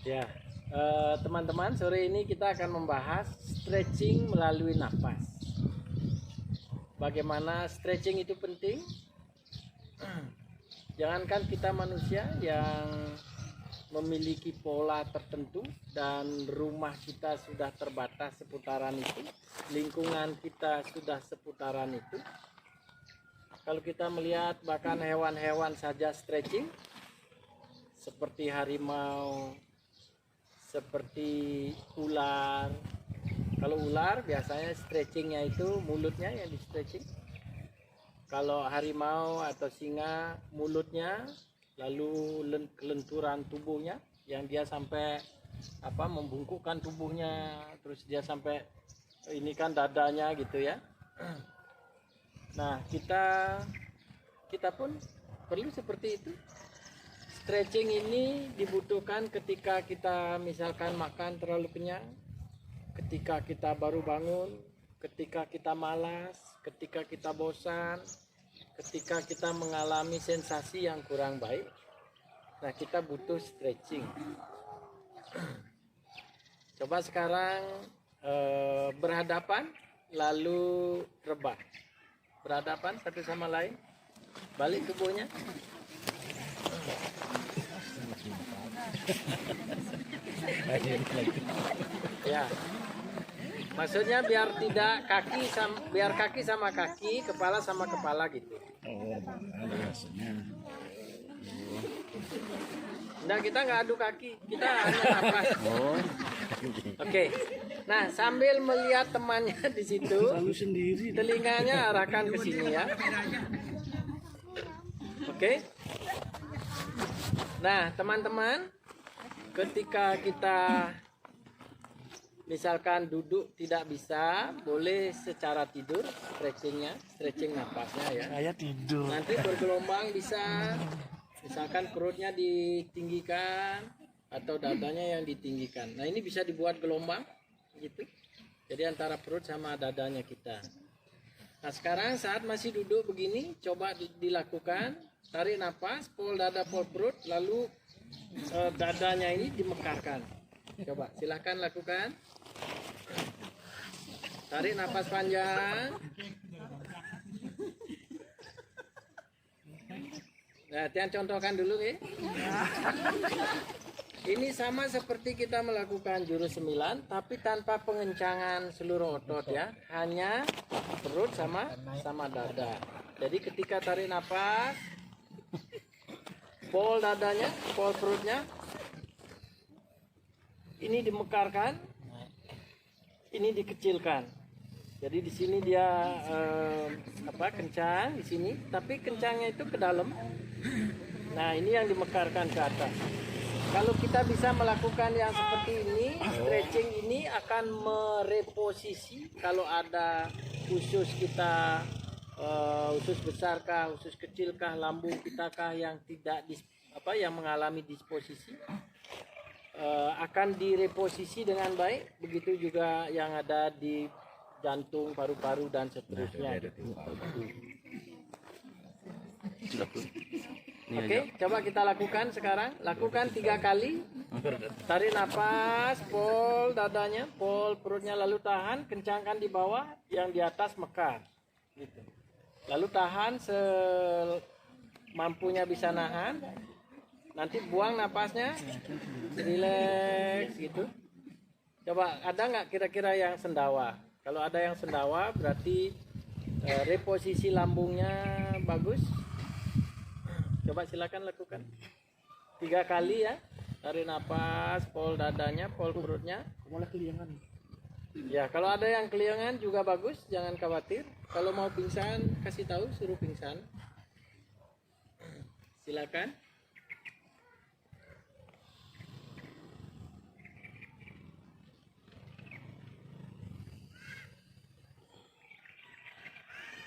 Ya, teman-teman, sore ini kita akan membahas stretching melalui napas. Bagaimana stretching itu penting? Jangankan kita manusia yang memiliki pola tertentu dan rumah kita sudah terbatas seputaran itu, lingkungan kita sudah seputaran itu. Kalau kita melihat bahkan hewan-hewan saja stretching, seperti harimau, seperti ular. Kalau ular biasanya stretchingnya itu mulutnya yang di stretching. Kalau harimau atau singa mulutnya, lalu kelenturan tubuhnya yang dia sampai membungkukkan tubuhnya, terus dia sampai ini kan dadanya gitu ya. Nah, kita pun perlu seperti itu. Stretching ini dibutuhkan ketika kita misalkan makan terlalu kenyang, ketika kita baru bangun, ketika kita malas, ketika kita bosan, ketika kita mengalami sensasi yang kurang baik. Nah, kita butuh stretching. Coba sekarang berhadapan lalu rebah. Berhadapan satu sama lain, balik tubuhnya. Ya, maksudnya biar tidak biar kaki sama kaki, kepala sama kepala gitu. Ada rasanya. Nah, kita nggak adu kaki, kita hanya napas. Oke. Nah, sambil melihat temannya di situ, Lalu sendiri. telinganya arahkan ke sini ya. Oke. Nah, teman-teman, ketika kita misalkan duduk tidak bisa, boleh secara tidur stretching napasnya ya. Saya tidur. Nanti bergelombang bisa, misalkan perutnya ditinggikan atau dadanya yang ditinggikan. Nah, ini bisa dibuat gelombang gitu. Jadi antara perut sama dadanya kita. Nah, sekarang saat masih duduk begini, coba dilakukan. Tarik nafas, pol dada, pol perut, lalu dadanya ini dimekarkan. Coba, silahkan lakukan. Tarik nafas panjang. Nah, Tian contohkan dulu ya. Ini sama seperti kita melakukan jurus 9, tapi tanpa pengencangan seluruh otot ya. Hanya perut sama dada. Jadi ketika tarik nafas, pol dadanya, pol perutnya ini dimekarkan, ini dikecilkan. Jadi di sini dia kencang di sini, tapi kencangnya itu ke dalam. Nah, ini yang dimekarkan ke atas. Kalau kita bisa melakukan yang seperti ini, stretching ini akan mereposisi kalau ada usus kita, usus besarkah, usus kecilkah, lambung kita kah yang tidak yang mengalami disposisi, akan direposisi dengan baik. Begitu juga yang ada di jantung, paru-paru dan seterusnya. Oke, coba kita lakukan sekarang. Lakukan 3 kali. Tarik nafas, pol dadanya, pol perutnya, lalu tahan, kencangkan di bawah, yang di atas mekar. Gitu. Lalu tahan semampunya bisa nahan. Nanti buang napasnya, rileks gitu. Coba ada nggak kira-kira yang sendawa? Kalau ada yang sendawa berarti reposisi lambungnya bagus. Coba silakan lakukan 3 kali ya. Tarik nafas, pol dadanya, pol perutnya. Malah keliangan. Ya, kalau ada yang keliangan juga bagus, jangan khawatir. Kalau mau pingsan, kasih tahu, suruh pingsan. Silakan.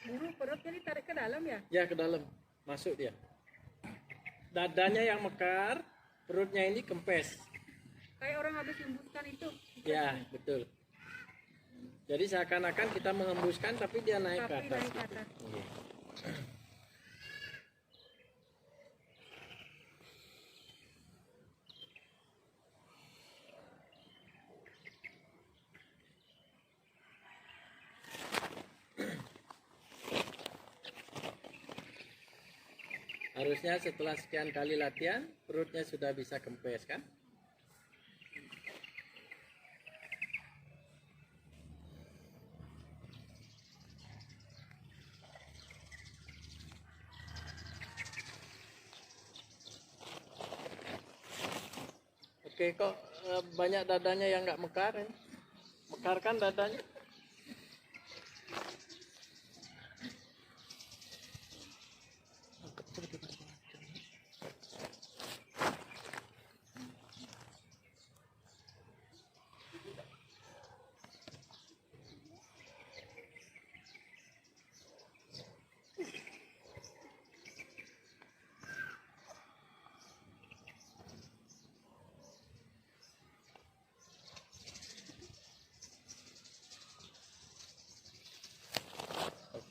Guru, perutnya ditarik ke dalam ya? Ya, ke dalam. Masuk dia. Dadanya yang mekar, perutnya ini kempes. Kayak orang habis hembuskan itu. Ya, betul. Jadi seakan-akan kita mengembuskan tapi dia naik ke Tapi atas. naik ke atas. Iya. Harusnya setelah sekian kali latihan, perutnya sudah bisa kempes kan? Oke, kok banyak dadanya yang nggak mekar ya? Mekar kan dadanya?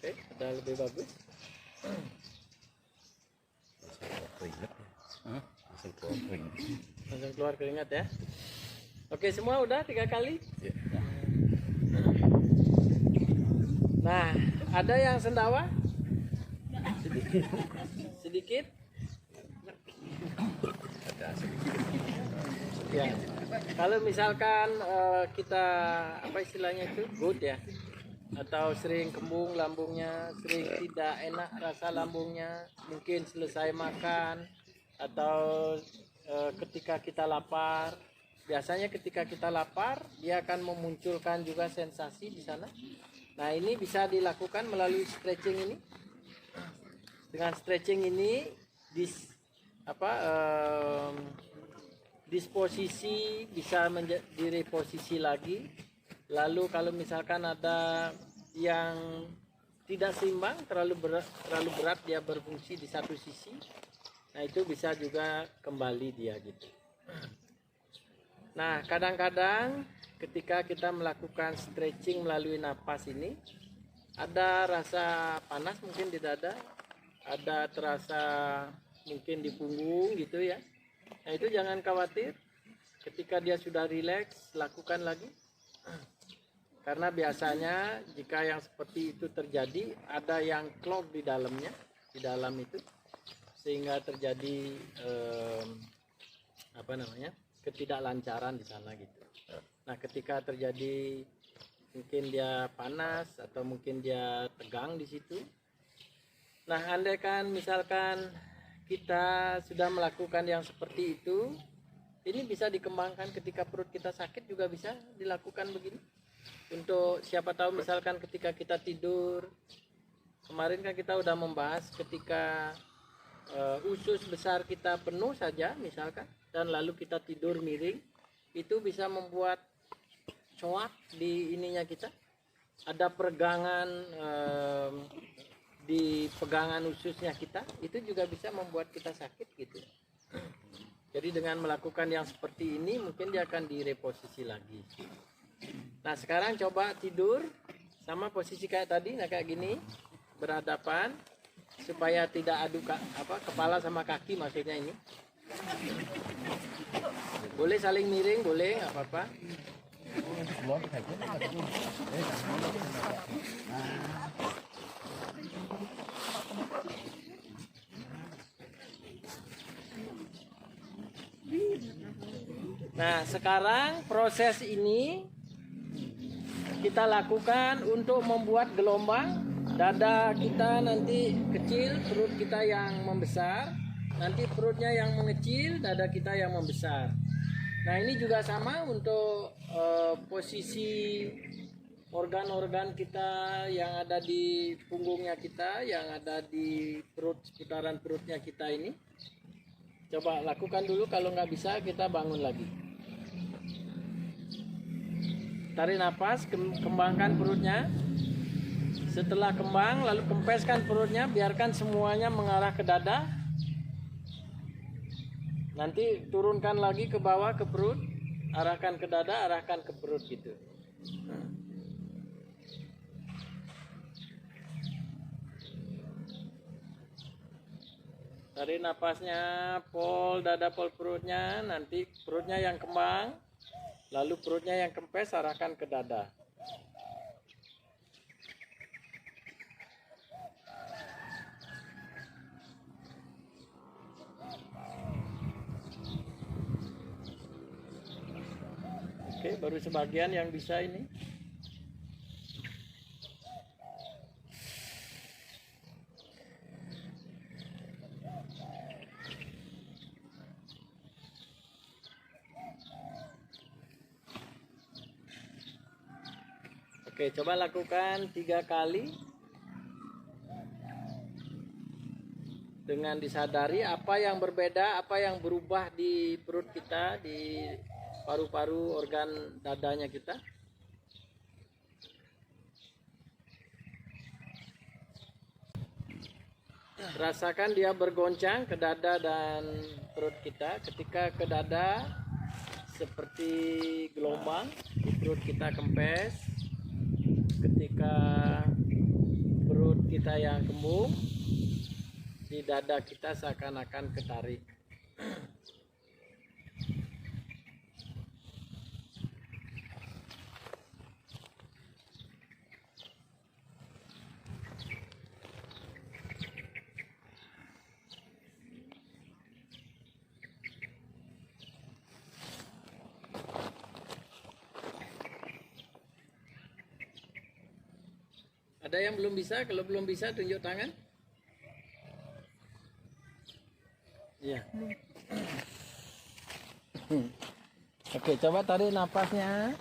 Oke, udah lebih bagus. Keringat ya. Langsung keluar keringat. Langsung keluar keringat ya. Oke, semua udah 3 kali. Ya. Nah, ada yang sendawa? Sedikit? Ada sedikit. Ya. Kalau misalkan kita apa istilahnya itu good ya, atau sering kembung lambungnya, sering tidak enak rasa lambungnya, mungkin selesai makan atau ketika kita lapar. Biasanya ketika kita lapar dia akan memunculkan juga sensasi di sana. Nah, ini bisa dilakukan melalui stretching ini. Dengan stretching ini disposisi bisa direposisi lagi. Lalu kalau misalkan ada yang tidak seimbang, terlalu berat dia berfungsi di satu sisi, nah itu bisa juga kembali dia gitu. Nah, kadang-kadang ketika kita melakukan stretching melalui napas ini, ada rasa panas mungkin di dada, ada terasa mungkin di punggung gitu ya. Nah, itu jangan khawatir. Ketika dia sudah rileks, lakukan lagi. Karena biasanya jika yang seperti itu terjadi, ada yang clog di dalamnya, di dalam itu, sehingga terjadi ketidaklancaran di sana gitu. Nah, ketika terjadi mungkin dia panas atau mungkin dia tegang di situ. Nah, andaikan misalkan kita sudah melakukan yang seperti itu, ini bisa dikembangkan ketika perut kita sakit juga bisa dilakukan begini. Untuk siapa tahu misalkan ketika kita tidur, kemarin kan kita udah membahas ketika usus besar kita penuh saja misalkan, dan lalu kita tidur miring, itu bisa membuat coak di ininya kita, ada peregangan di pegangan ususnya kita, itu juga bisa membuat kita sakit gitu. Jadi dengan melakukan yang seperti ini mungkin dia akan direposisi lagi. Nah, sekarang coba tidur sama posisi kayak tadi, nah kayak gini, berhadapan supaya tidak adu kepala sama kaki, maksudnya ini. Boleh saling miring, boleh, nggak apa-apa. Nah, sekarang proses ini kita lakukan untuk membuat gelombang. Dada kita nanti kecil, perut kita yang membesar. Nanti perutnya yang mengecil, dada kita yang membesar. Nah, ini juga sama untuk posisi organ-organ kita yang ada di punggungnya kita, yang ada di perut, seputaran perutnya kita ini. Coba lakukan dulu, kalau nggak bisa kita bangun lagi. Tarik nafas, kembangkan perutnya. Setelah kembang, lalu kempeskan perutnya, biarkan semuanya mengarah ke dada. Nanti turunkan lagi ke bawah ke perut, arahkan ke dada, arahkan ke perut gitu. Tarik napasnya, pol dada, pol perutnya, nanti perutnya yang kembang, lalu perutnya yang kempes, arahkan ke dada. Oke, baru sebagian yang bisa ini. Oke, coba lakukan 3 kali dengan disadari apa yang berbeda, apa yang berubah di perut kita, di paru-paru organ dadanya kita. Rasakan dia bergoncang ke dada dan perut kita. Ketika ke dada seperti gelombang, di perut kita kempes. Ketika perut kita yang kembung, di dada kita seakan-akan ketarik. Ada yang belum bisa? Kalau belum bisa tunjuk tangan. Iya. Oke, coba tarik napasnya.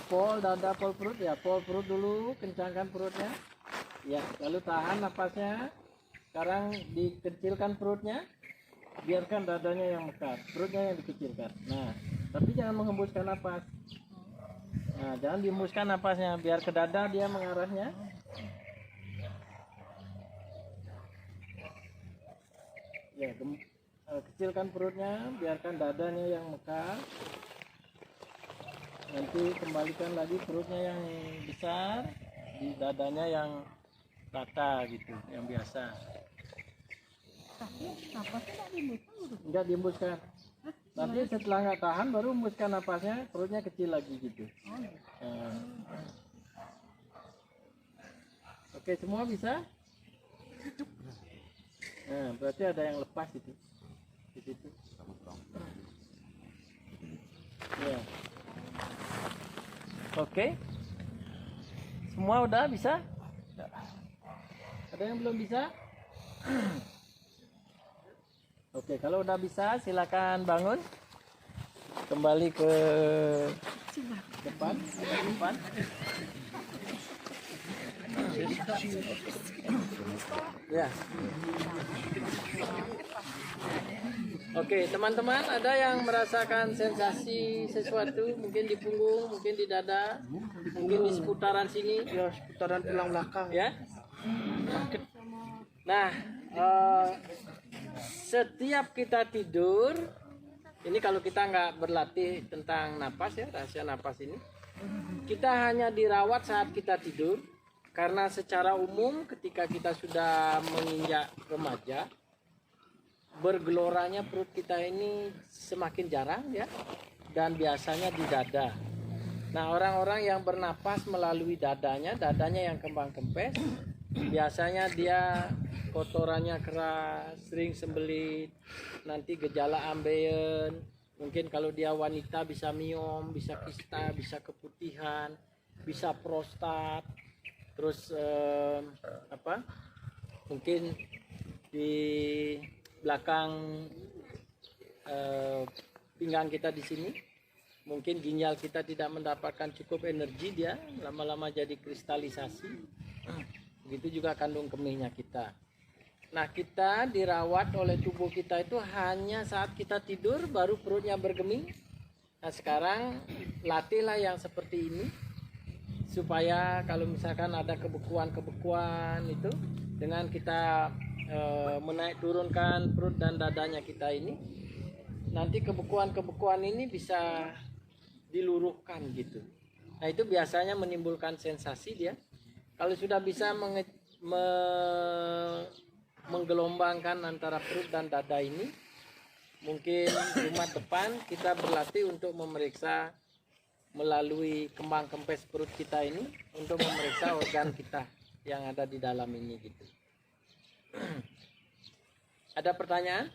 Pol dada, pol perut ya. Pol perut dulu, kencangkan perutnya. Ya, lalu tahan napasnya. Sekarang dikecilkan perutnya. Biarkan dadanya yang mekar, perutnya yang dikecilkan. Nah, tapi jangan menghembuskan napas. Nah, jangan dihembuskan napasnya, biar ke dada dia mengarahnya. Ya, kecilkan perutnya, biarkan dadanya yang mekar. Nanti kembalikan lagi perutnya yang besar, di dadanya yang rata gitu, yang biasa. Tapi napasnya nggak dihembuskan gitu. Enggak dihembuskan. Nanti setelah nggak tahan baru hembuskan napasnya, perutnya kecil lagi gitu. Nah. Oke, semua bisa? Nah, berarti ada yang lepas itu. Di situ. Ya. Oke. Semua udah bisa? Ada yang belum bisa? Oke, kalau udah bisa silakan bangun. Kembali ke depan, depan. Ya. Oke, teman-teman, ada yang merasakan sensasi sesuatu, mungkin di punggung, mungkin di dada, mungkin di seputaran sini, Ya, seputaran tulang belakang. ya. Nah, setiap kita tidur, ini kalau kita nggak berlatih tentang napas ya, rahasia napas ini, kita hanya dirawat saat kita tidur, karena secara umum ketika kita sudah menginjak remaja, bergeloranya perut kita ini semakin jarang ya, dan biasanya di dada. Nah, orang-orang yang bernapas melalui dadanya yang kembang kempes, biasanya dia kotorannya keras, sering sembelit, nanti gejala ambeien, mungkin kalau dia wanita bisa miom, bisa kista, bisa keputihan, bisa prostat, terus mungkin di belakang pinggang kita di sini, mungkin ginjal kita tidak mendapatkan cukup energi, dia lama-lama jadi kristalisasi. Begitu juga kandung kemihnya kita. Nah, kita dirawat oleh tubuh kita itu hanya saat kita tidur baru perutnya bergeming. Nah, sekarang latihlah yang seperti ini supaya kalau misalkan ada kebekuan-kebekuan itu, dengan kita menaik turunkan perut dan dadanya kita ini, nanti kebekuan-kebekuan ini bisa diluruhkan gitu. Nah, itu biasanya menimbulkan sensasi dia. Kalau sudah bisa menggelombangkan antara perut dan dada ini, mungkin Jumat depan kita berlatih untuk memeriksa melalui kembang kempes perut kita ini, untuk memeriksa organ kita yang ada di dalam ini gitu. Ada pertanyaan?